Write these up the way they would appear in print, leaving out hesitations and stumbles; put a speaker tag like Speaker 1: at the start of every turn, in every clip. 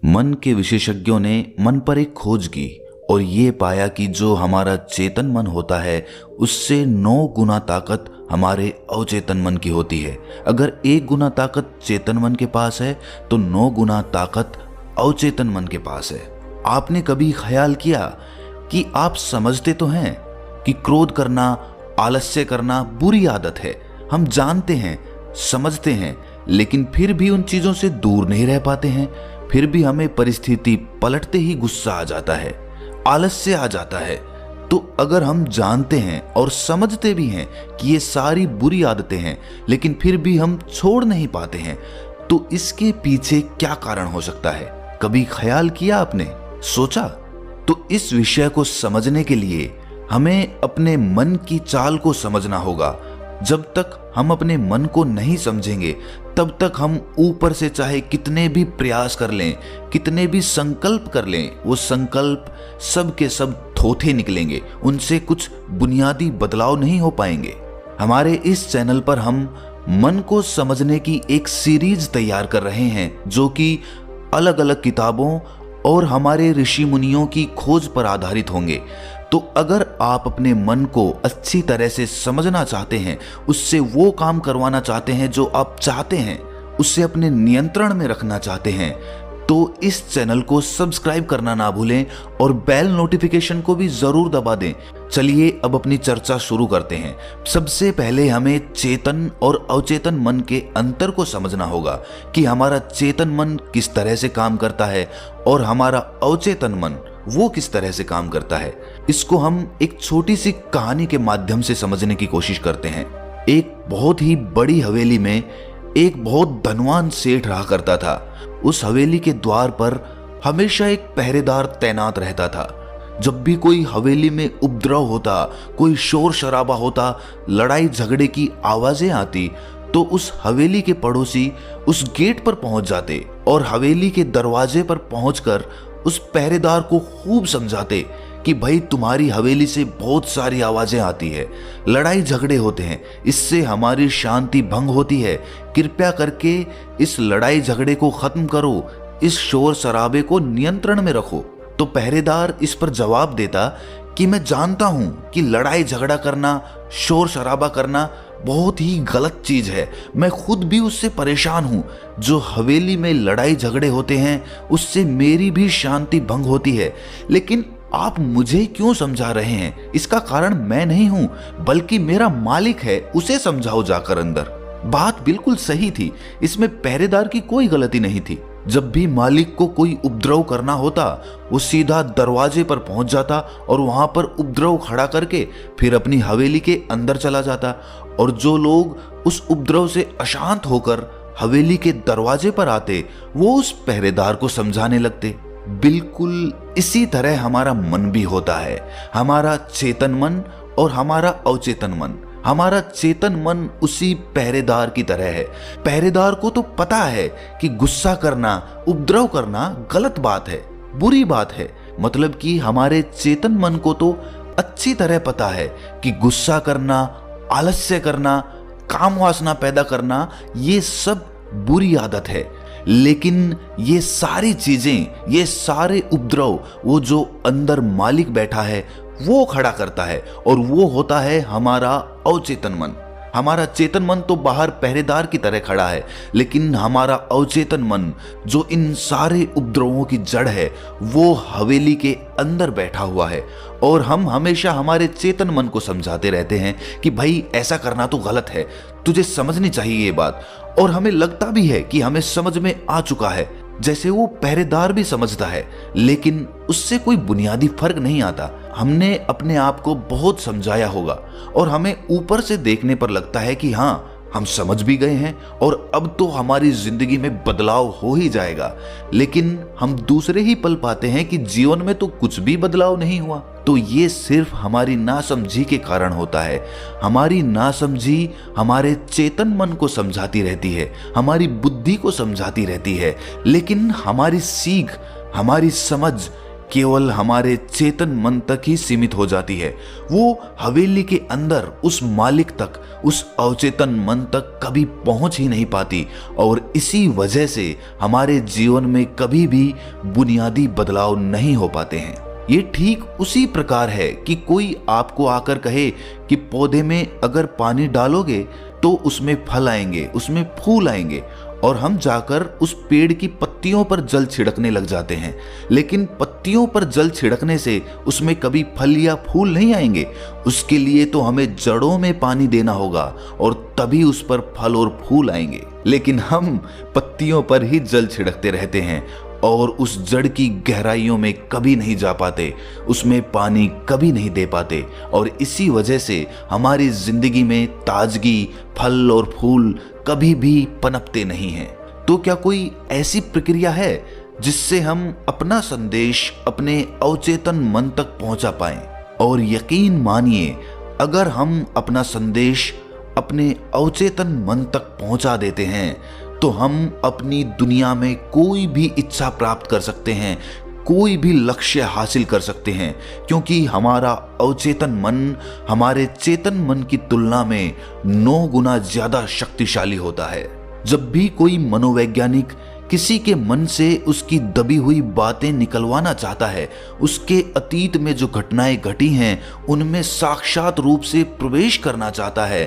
Speaker 1: मन के विशेषज्ञों ने मन पर एक खोज की और ये पाया कि जो हमारा चेतन मन होता है उससे 9 गुना ताकत हमारे अवचेतन मन की होती है। अगर 1 गुना ताकत चेतन मन के पास है तो 9 गुना ताकत अवचेतन मन के पास है। आपने कभी ख्याल किया कि आप समझते तो हैं कि क्रोध करना, आलस्य करना बुरी आदत है। हम जानते हैं, समझते हैं, लेकिन फिर भी उन चीजों से दूर नहीं रह पाते हैं। फिर भी हमें परिस्थिति पलटते ही गुस्सा आ जाता है, आलस्य आ जाता है। तो अगर हम जानते हैं और समझते भी हैं कि ये सारी बुरी आदतें हैं, लेकिन फिर भी हम छोड़ नहीं पाते हैं, तो इसके पीछे क्या कारण हो सकता है? कभी ख्याल किया आपने, सोचा? तो इस विषय को समझने के लिए हमें अपने मन की चाल को समझना होगा। जब तक हम अपने मन को नहीं समझेंगे तब तक हम ऊपर से चाहे कितने भी प्रयास कर लें, कितने भी संकल्प कर लें, वो संकल्प सब के सब थोथे निकलेंगे। उनसे कुछ बुनियादी बदलाव नहीं हो पाएंगे। हमारे इस चैनल पर हम मन को समझने की एक सीरीज तैयार कर रहे हैं जो कि अलग अलग किताबों और हमारे ऋषि मुनियों की खोज पर आधारित होंगे। तो अगर आप अपने मन को अच्छी तरह से समझना चाहते हैं, उससे वो काम करवाना चाहते हैं जो आप चाहते हैं, उससे अपने नियंत्रण में रखना चाहते हैं, तो इस चैनल को सब्सक्राइब करना ना भूलें और बेल नोटिफिकेशन को भी जरूर दबा दें। चलिए अब अपनी चर्चा शुरू करते हैं। सबसे पहले हमें चेतन और अवचेतन मन के अंतर को समझना होगा कि हमारा चेतन मन किस तरह से काम करता है और हमारा अवचेतन मन वो किस तरह से काम करता है। इसको हम एक छोटी सी कहानी के माध्यम से समझने की कोशिश करते हैं। एक बहुत ही बड़ी हवेली में एक बहुत धनवान सेठ रहा करता था। उस हवेली के द्वार पर हमेशा एक पहरेदार तैनात रहता था। जब भी कोई हवेली में उपद्रव होता, कोई शोर शराबा होता, लड़ाई झगड़े की आवाजें आती, तो उस हवेली के पड़ोसी उस गेट पर पहुंच जाते और हवेली के दरवाजे पर पहुंचकर उस पहरेदार को खूब समझाते कि भाई तुम्हारी हवेली से बहुत सारी आवाजें आती है, लड़ाई झगड़े होते हैं, इससे हमारी शांति भंग होती है। कृपया करके इस लड़ाई झगड़े को खत्म करो, इस शोर शराबे को नियंत्रण में रखो। तो पहरेदार इस पर जवाब देता कि मैं जानता हूं कि लड़ाई झगड़ा करना, शोर शराबा करना बहुत ही गलत चीज है। मैं खुद भी उससे परेशान हूं। जो हवेली में लड़ाई झगड़े होते हैं उससे मेरी भी शांति भंग होती है। लेकिन आप मुझे क्यों समझा रहे हैं? इसका कारण मैं नहीं हूं बल्कि मेरा मालिक है, उसे समझाओ जाकर अंदर। बात बिल्कुल सही थी, इसमें पहरेदार की कोई गलती नहीं थी। जब भी मालिक को कोई उपद्रव करना होता वो सीधा दरवाजे पर पहुंच जाता और वहां पर उपद्रव खड़ा करके फिर अपनी हवेली के अंदर चला जाता। और जो लोग उस उपद्रव से अशांत होकर हवेली के दरवाजे पर आते वो उस पहरेदार को समझाने लगते। बिल्कुल इसी तरह हमारा मन भी होता है, हमारा चेतन मन और हमारा अवचेतन मन। हमारा चेतन मन उसी पहरेदार की तरह है। पहरेदार को तो पता है कि गुस्सा करना, उपद्रव करना गलत बात है, बुरी बात है। मतलब कि हमारे चेतन मन को तो अच्छी तरह पता है कि गुस्सा करना, आलस्य करना, काम वासना पैदा करना ये सब बुरी आदत है। लेकिन ये सारी चीजें, ये सारे उपद्रव वो जो अंदर मालिक बैठा है वो खड़ा करता है और वो होता है हमारा अवचेतन मन। हमारा चेतन मन तो बाहर पहरेदार की तरह खड़ा है, लेकिन हमारा अवचेतन मन जो इन सारे उपद्रवों की जड़ है वो हवेली के अंदर बैठा हुआ है। और हम हमेशा हमारे चेतन मन को समझाते रहते हैं कि भाई ऐसा करना तो गलत है, तुझे समझनी चाहिए ये बात। और हमें लगता भी है कि हमें समझ में आ चुका है, जैसे वो पहरेदार भी समझता है, लेकिन उससे कोई बुनियादी फर्क नहीं आता। हमने अपने आप को बहुत समझाया होगा और हमें ऊपर से देखने पर लगता है कि हाँ हम समझ भी गए हैं और अब तो हमारी जिंदगी में बदलाव हो ही जाएगा। लेकिन हम दूसरे ही पल पाते हैं कि जीवन में तो कुछ भी बदलाव नहीं हुआ। तो ये सिर्फ हमारी नासमझी के कारण होता है। हमारी नासमझी हमारे चेतन मन को समझाती रहती है, हमारी बुद्धि को समझाती रहती है, लेकिन हमारी सीख, हमारी समझ केवल हमारे चेतन मन तक ही सीमित हो जाती है। वो हवेली के अंदर उस मालिक तक, उस अवचेतन मन तक कभी पहुंच ही नहीं पाती और इसी वजह से हमारे जीवन में कभी भी बुनियादी बदलाव नहीं हो पाते हैं। ये ठीक उसी प्रकार है कि कोई आपको आकर कहे कि पौधे में अगर पानी डालोगे तो उसमें फल आएंगे, उसमें फूल आएंगे, और हम जाकर उस पेड़ की पत्तियों पर जल छिड़कने लग जाते हैं। लेकिन पत्तियों पर जल छिड़कने से उसमें कभी फल या फूल नहीं आएंगे। उसके लिए तो हमें जड़ों में पानी देना होगा और तभी उस पर फल और फूल आएंगे। लेकिन हम पत्तियों पर ही जल छिड़कते रहते हैं और उस जड़ की गहराइयों में कभी नहीं जा पाते, उसमें पानी कभी नहीं दे पाते, और इसी वजह से हमारी जिंदगी में ताजगी, फल और फूल कभी भी पनपते नहीं हैं। तो क्या कोई ऐसी प्रक्रिया है जिससे हम अपना संदेश अपने अवचेतन मन तक पहुंचा पाएं? और यकीन मानिए, अगर हम अपना संदेश अपने अवचेतन मन तक पहुंचा देते हैं तो हम अपनी दुनिया में कोई भी इच्छा प्राप्त कर सकते हैं, कोई भी लक्ष्य हासिल कर सकते हैं, क्योंकि हमारा अवचेतन मन हमारे चेतन मन की तुलना में 9 गुना ज्यादा शक्तिशाली होता है। जब भी कोई मनोवैज्ञानिक किसी के मन से उसकी दबी हुई बातें निकलवाना चाहता है, उसके अतीत में जो घटनाएं घटी हैं उनमें साक्षात रूप से प्रवेश करना चाहता है,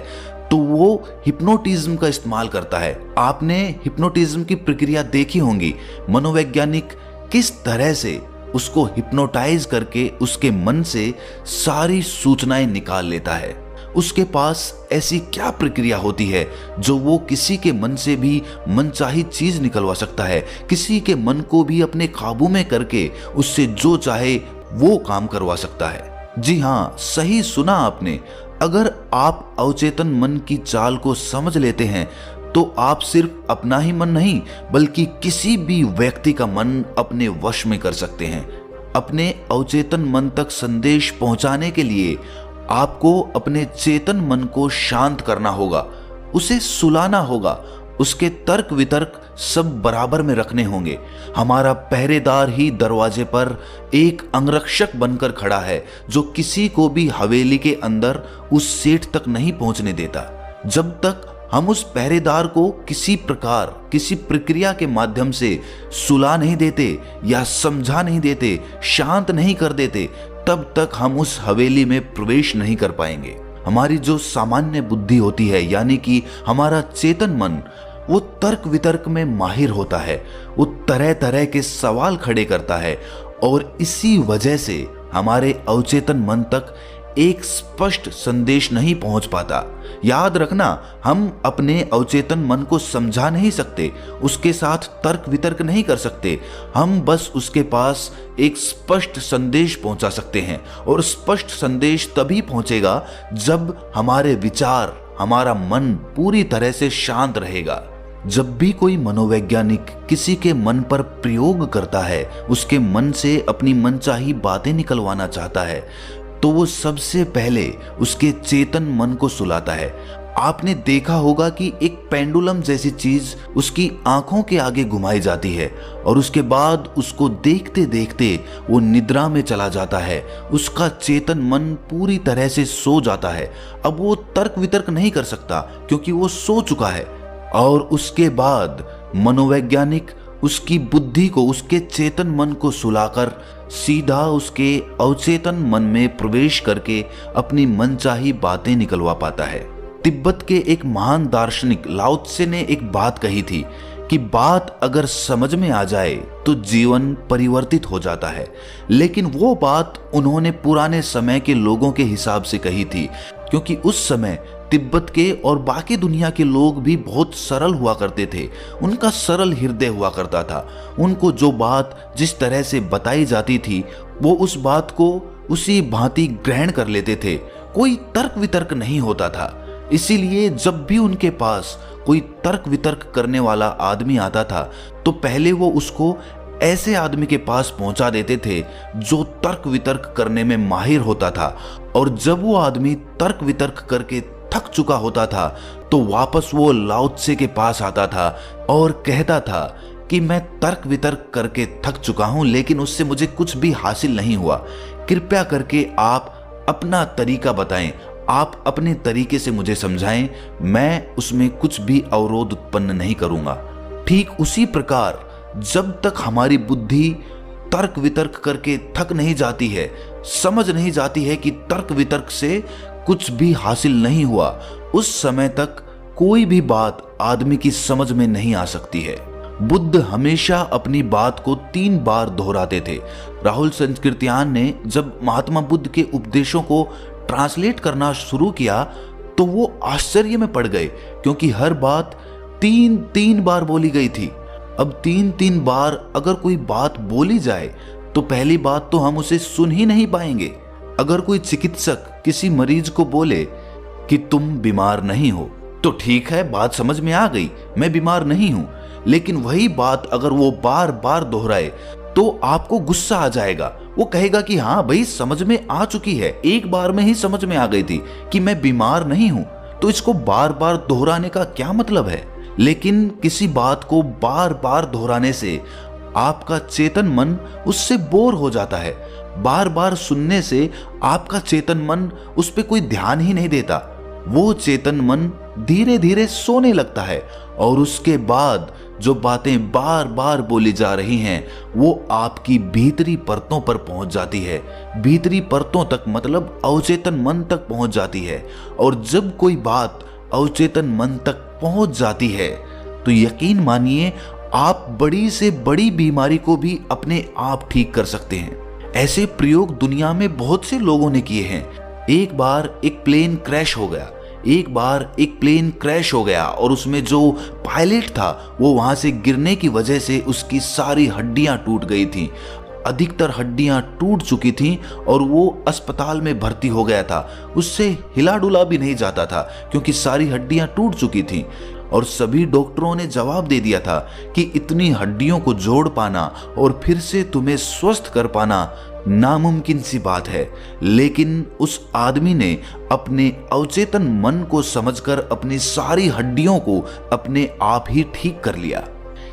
Speaker 1: तो वो हिप्नोटिज्म का इस्तेमाल करता है। आपने हिप्नोटिज्म की प्रक्रिया देखी होंगी। मनोवैज्ञानिक किस तरह से उसको हिप्नोटाइज करके उसके मन से सारी सूचनाएं निकाल लेता है। उसके पास ऐसी क्या प्रक्रिया होती है जो वो किसी के मन से भी मनचाही चीज निकलवा सकता है, किसी के मन को भी अपने काबू में करके उससे जो चाहे वो काम करवा सकता है। जी हाँ, सही सुना आपने। अगर आप अवचेतन मन की चाल को समझ लेते हैं तो आप सिर्फ अपना ही मन नहीं बल्कि किसी भी व्यक्ति का मन अपने वश में कर सकते हैं। अपने अवचेतन मन तक संदेश पहुंचाने के लिए आपको अपने चेतन मन को शांत करना होगा, उसे सुलाना होगा, उसके तर्क वितर्क सब बराबर में रखने होंगे। हमारा पहरेदार ही दरवाजे पर एक अंगरक्षक बनकर खड़ा है जो किसी को भी हवेली के अंदर उस सेठ तक नहीं पहुंचने देता। जब तक हम उस पहरेदार को किसी प्रकार, किसी प्रक्रिया के माध्यम से सुला नहीं देते या समझा नहीं देते, शांत नहीं कर देते, तब तक हम उस हवेली में प्रवेश नहीं कर पाएंगे। हमारी जो सामान्य बुद्धि होती है, यानी कि हमारा चेतन मन, वो तर्क वितर्क में माहिर होता है, वो तरह तरह के सवाल खड़े करता है और इसी वजह से हमारे अवचेतन मन तक एक स्पष्ट संदेश नहीं पहुंच पाता। याद रखना, हम अपने अवचेतन मन को समझा नहीं सकते, उसके साथ तर्क वितर्क नहीं कर सकते। हम बस उसके पास एक स्पष्ट संदेश पहुंचा सकते हैं और स्पष्ट संदेश तभी पहुंचेगा जब हमारे विचार, हमारा मन पूरी तरह से शांत रहेगा। जब भी कोई मनोवैज्ञानिक किसी के मन पर प्रयोग करता है, उसके मन से अपनी मनचाही बातें निकलवाना चाहता है, तो वो सबसे पहले उसके चेतन मन को सुलाता है। आपने देखा होगा कि एक पेंडुलम जैसी चीज उसकी आंखों के आगे घुमाई जाती है और उसके बाद उसको देखते देखते वो निद्रा में चला जाता है। उसका चेतन मन पूरी तरह से सो जाता है। अब वो तर्क वितर्क नहीं कर सकता क्योंकि वो सो चुका है। और उसके बाद मनोवैज्ञानिक उसकी बुद्धि को, उसके चेतन मन को सुलाकर सीधा उसके अवचेतन मन में प्रवेश करके अपनी मनचाही बातें निकलवा पाता है। तिब्बत के एक महान दार्शनिक लाओ त्से ने एक बात कही थी कि बात अगर समझ में आ जाए तो जीवन परिवर्तित हो जाता है। लेकिन वो बात उन्होंने पुराने समय के लोगों के हिसाब से कही थी, क्योंकि उस समय तिब्बत के और बाकी दुनिया के लोग भी बहुत सरल हुआ करते थे। उनका सरल हृदय हुआ करता था। उनको जो बात जिस तरह से बताई जाती थी वो उस बात को उसी भांति ग्रहण कर लेते थे। कोई तर्क वितर्क नहीं होता था। इसीलिए जब भी उनके पास कोई तर्क वितर्क करने वाला आदमी आता था तो पहले वो उसको ऐसे आदमी के पास पहुंचा देते थे जो तर्क वितर्क करने में माहिर होता था। और जब वो आदमी तर्क वितर्क करके थक चुका होता था तो वापस वो लाओ त्से के पास आता था और कहता था कि मैं तर्क वितर्क करके थक चुका हूं, लेकिन उससे मुझे कुछ भी हासिल नहीं हुआ। कृपया करके आप अपना तरीका बताएं, आप अपने तरीके से मुझे समझाएं, मैं उसमें कुछ भी अवरोध उत्पन्न नहीं करूंगा। ठीक उसी प्रकार जब तक हमारी बुद्धि तर्क वितर्क करके थक नहीं जाती है, समझ नहीं जाती है कि तर्क वितर्क से कुछ भी हासिल नहीं हुआ, उस समय तक कोई भी बात आदमी की समझ में नहीं आ सकती है। बुद्ध हमेशा अपनी बात को 3 बार दोहराते थे। राहुल संस्कृत्यान ने जब महात्मा बुद्ध के उपदेशों को ट्रांसलेट करना शुरू किया तो वो आश्चर्य में पड़ गए, क्योंकि हर बात 3 बार बोली गई थी। अब 3 बार अगर कोई बात बोली जाए तो पहली बात तो हम उसे सुन ही नहीं पाएंगे। अगर कोई चिकित्सक किसी मरीज को बोले कि तुम बीमार नहीं हो, तो ठीक है, बात समझ में आ गई, मैं बीमार नहीं हूं। लेकिन वही बात अगर वो बार बार दोहराए तो आपको गुस्सा आ जाएगा। वो कहेगा कि हाँ भाई, समझ में आ चुकी है, एक बार में ही समझ में आ गई थी कि मैं बीमार नहीं हूं, तो इसको बार बार दोहराने का क्या मतलब है। लेकिन किसी बात को बार बार दोहराने से आपका चेतन मन उससे बोर हो जाता है। बार बार सुनने से आपका चेतन मन उस पर कोई ध्यान ही नहीं देता। वो चेतन मन धीरे धीरे सोने लगता है और उसके बाद जो बातें बार बार बोली जा रही हैं वो आपकी भीतरी परतों पर पहुंच जाती है। भीतरी परतों तक मतलब अवचेतन मन तक पहुंच जाती है। और जब कोई बात अवचेतन मन तक पहुंच जाती है तो यकीन मानिए आप बड़ी से बड़ी बीमारी को भी अपने आप ठीक कर सकते हैं। ऐसे प्रयोग दुनिया में बहुत से लोगों ने किए हैं। एक बार एक प्लेन क्रैश हो गया और उसमें जो पायलट था वो वहां से गिरने की वजह से उसकी सारी हड्डियां टूट गई थी। अधिकतर हड्डियां टूट चुकी थीं और वो अस्पताल में भर्ती हो गया था। उससे हिला डुला भी नहीं जाता था क्योंकि सारी हड्डियां टूट चुकी थीं। और सभी डॉक्टरों ने जवाब दे दिया था कि इतनी हड्डियों को जोड़ पाना और फिर से तुम्हें स्वस्थ कर पाना नामुमकिन सी बात है। लेकिन उस आदमी ने अपने अवचेतन मन को समझकर अपनी सारी हड्डियों को अपने आप ही ठीक कर लिया।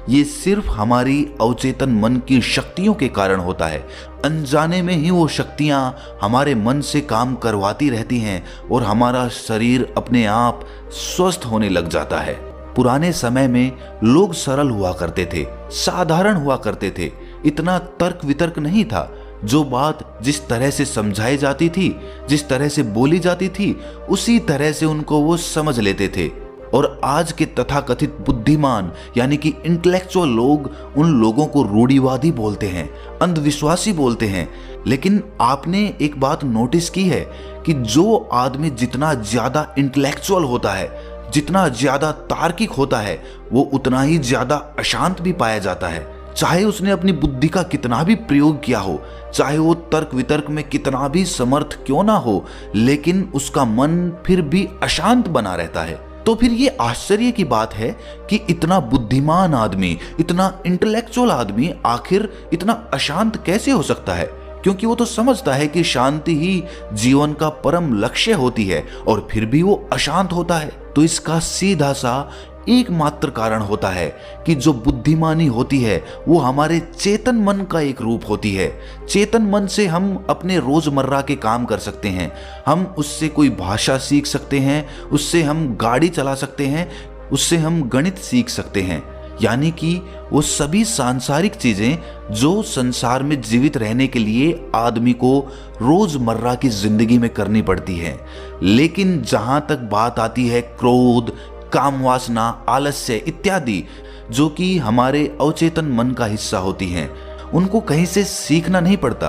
Speaker 1: ये सिर्फ हमारी अवचेतन मन की शक्तियों के कारण होता है। अनजाने में ही वो शक्तियां हमारे मन से काम करवाती रहती हैं और हमारा शरीर अपने आप स्वस्थ होने लग जाता है। पुराने समय में लोग सरल हुआ करते थे, साधारण हुआ करते थे। इतना तर्क वितर्क नहीं था। जो बात जिस तरह से समझाई जाती थी, जिस तरह से बोली जाती थी, उसी तरह से उनको वो समझ लेते थे। और आज के तथाकथित बुद्धिमान यानी कि इंटेलेक्चुअल लोग उन लोगों को रूढ़िवादी बोलते हैं, अंधविश्वासी बोलते हैं। लेकिन आपने एक बात नोटिस की है कि जो आदमी जितना ज्यादा इंटेलेक्चुअल होता है, जितना ज्यादा तार्किक होता है, वो उतना ही ज्यादा अशांत भी पाया जाता है। चाहे उसने अपनी बुद्धि का कितना भी प्रयोग किया हो, चाहे वो तर्क वितर्क में कितना भी समर्थ क्यों ना हो, लेकिन उसका मन फिर भी अशांत बना रहता है। तो फिर ये आश्चर्य की बात है कि इतना बुद्धिमान आदमी, इतना इंटेलेक्चुअल आदमी आखिर इतना अशांत कैसे हो सकता है। क्योंकि वो तो समझता है कि शांति ही जीवन का परम लक्ष्य होती है और फिर भी वो अशांत होता है। तो इसका सीधा सा एकमात्र कारण होता है कि जो बुद्धिमानी होती है वो हमारे चेतन मन का एक रूप होती है। चेतन मन से हम अपने रोजमर्रा के काम कर सकते हैं, हम उससे कोई भाषा सीख सकते हैं, उससे हम गाड़ी चला सकते हैं, उससे हम गणित सीख सकते हैं। यानी कि वो सभी सांसारिक चीजें जो संसार में जीवित रहने के लिए आदमी को रोजमर्रा की जिंदगी में करनी पड़ती हैं। लेकिन जहां तक बात आती है क्रोध, काम वासना, आलस्य इत्यादि, जो कि हमारे अवचेतन मन का हिस्सा होती हैं, उनको कहीं से सीखना नहीं पड़ता।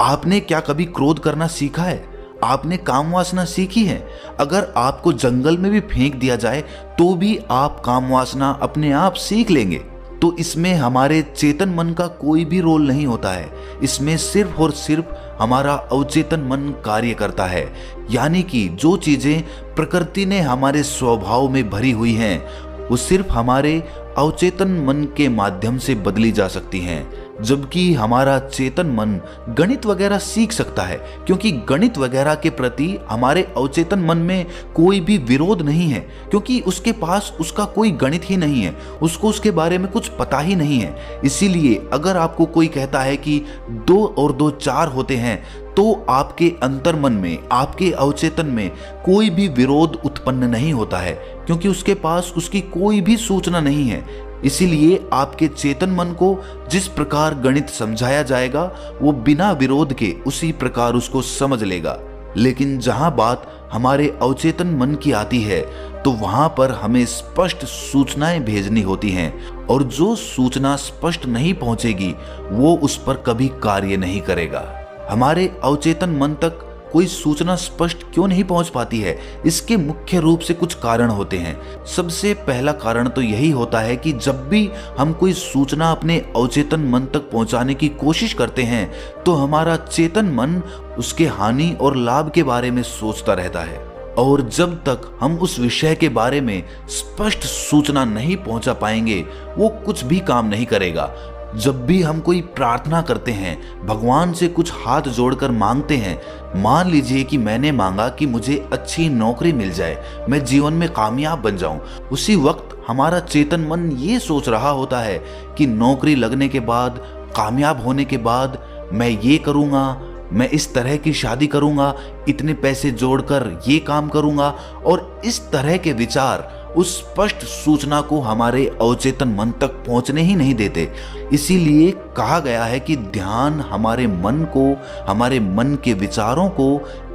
Speaker 1: आपने क्या कभी क्रोध करना सीखा है? आपने काम वासना सीखी है? अगर आपको जंगल में भी फेंक दिया जाए तो भी आप काम वासना अपने आप सीख लेंगे। तो इसमें हमारे चेतन मन का कोई भी रोल नहीं होता है। इसमें सिर्फ और सिर्फ हमारा अवचेतन मन कार्य करता है। यानी कि जो चीजें प्रकृति ने हमारे स्वभाव में भरी हुई हैं वो सिर्फ हमारे अवचेतन मन के माध्यम से बदली जा सकती हैं। जबकि हमारा चेतन मन गणित वगैरह सीख सकता है, क्योंकि गणित वगैरह के प्रति हमारे अवचेतन मन में कोई भी विरोध नहीं है, क्योंकि उसके पास उसका कोई गणित ही नहीं है, उसको उसके बारे में कुछ पता ही नहीं है। इसीलिए अगर आपको कोई कहता है कि 2 और 2 4 होते हैं, तो आपके अंतर्मन में, आपके अवचेतन में कोई भी विरोध उत्पन्न नहीं होता है, क्योंकि उसके पास उसकी कोई भी सूचना नहीं है। इसीलिए आपके चेतन मन को जिस प्रकार गणित समझाया जाएगा, वो बिना विरोध के उसी प्रकार उसको समझ लेगा। लेकिन जहां बात हमारे अवचेतन मन की आती है, तो वहां पर हमें स्पष्ट सूचनाएं भेजनी होती हैं, और जो सूचना स्पष्ट नहीं पहुंचेगी वो उस पर कभी कार्य नहीं करेगा। हमारे अवचेतन मन तक कोई सूचना स्पष्ट क्यों नहीं पहुंच पाती है? इसके मुख्य रूप से कुछ कारण होते हैं। सबसे पहला कारण तो यही होता है कि जब भी हम कोई सूचना अपने अवचेतन मन तक पहुंचाने की कोशिश करते हैं, तो हमारा चेतन मन उसके हानि और लाभ के बारे में सोचता रहता है, और जब तक हम उस विषय के बारे में स्पष्ट सूचना नहीं पहुंचा पाएंगे, वो कुछ भी काम नहीं करेगा। जब भी हम कोई प्रार्थना करते हैं, भगवान से कुछ हाथ जोड़कर मांगते हैं, मान लीजिए कि मैंने मांगा कि मुझे अच्छी नौकरी मिल जाए, मैं जीवन में कामयाब बन जाऊं, उसी वक्त हमारा चेतन मन ये सोच रहा होता है कि नौकरी लगने के बाद, कामयाब होने के बाद मैं ये करूंगा, मैं इस तरह की शादी करूंगा, इतने पैसे जोड़कर ये काम करूंगा, और इस तरह के विचार उस स्पष्ट सूचना को हमारे अवचेतन मन तक पहुंचने ही नहीं देते। इसीलिए कहा गया है कि ध्यान हमारे मन को, हमारे मन के विचारों को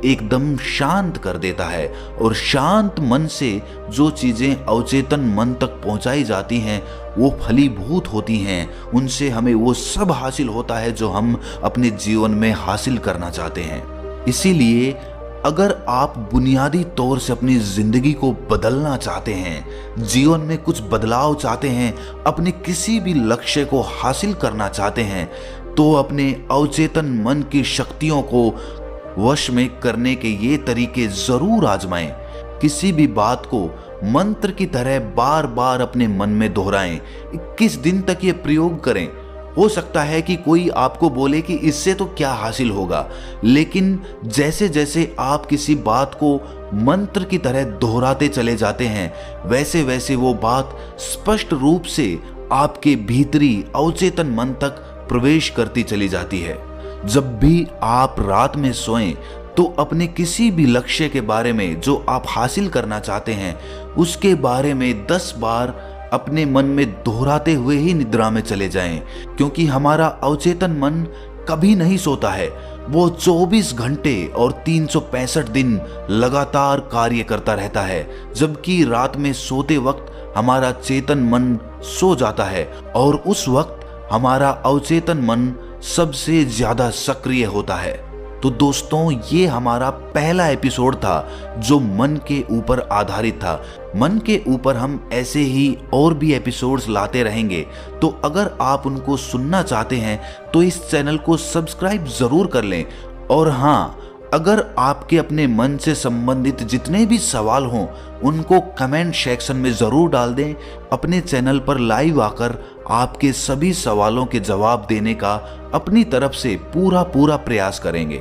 Speaker 1: एकदम शांत कर देता है, और शांत मन से जो चीजें अवचेतन मन तक पहुंचाई जाती हैं वो फलीभूत होती हैं। उनसे हमें वो सब हासिल होता है जो हम अपने जीवन में हासिल करना चाहते हैं। इसीलिए अगर आप बुनियादी तौर से अपनी जिंदगी को बदलना चाहते हैं, जीवन में कुछ बदलाव चाहते हैं, अपने किसी भी लक्ष्य को हासिल करना चाहते हैं, तो अपने अवचेतन मन की शक्तियों को वश में करने के ये तरीके जरूर आजमाएं। किसी भी बात को मंत्र की तरह बार बार अपने मन में दोहराएं। 21 दिन तक ये प्रयोग करें। हो सकता है कि कोई आपको बोले कि इससे तो क्या हासिल होगा, लेकिन जैसे जैसे आप किसी बात को मंत्र की तरह दोहराते चले जाते हैं, वैसे वैसे वो बात स्पष्ट रूप से आपके भीतरी अवचेतन मन तक प्रवेश करती चली जाती है। जब भी आप रात में सोएं, तो अपने किसी भी लक्ष्य के बारे में जो आप हासिल करना चाहते हैं, उसके बारे में 10 बार अपने मन में दोहराते हुए ही निद्रा में चले जाएं, क्योंकि हमारा अवचेतन मन कभी नहीं सोता है। वो 24 घंटे और 365 दिन लगातार कार्य करता रहता है, जबकि रात में सोते वक्त हमारा चेतन मन सो जाता है, और उस वक्त हमारा अवचेतन मन सबसे ज्यादा सक्रिय होता है। तो दोस्तों, ये हमारा पहला एपिसोड था जो मन के ऊपर आधारित था। मन के ऊपर हम ऐसे ही और भी एपिसोड्स लाते रहेंगे, तो अगर आप उनको सुनना चाहते हैं तो इस चैनल को सब्सक्राइब जरूर कर लें। और हाँ, अगर आपके अपने मन से संबंधित जितने भी सवाल हों, उनको कमेंट सेक्शन में जरूर डाल दें। अपने चैनल पर लाइव आकर आपके सभी सवालों के जवाब देने का अपनी तरफ से पूरा प्रयास करेंगे।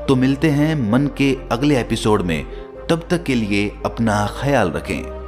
Speaker 1: तो मिलते हैं मन के अगले एपिसोड में। तब तक के लिए अपना ख्याल रखें।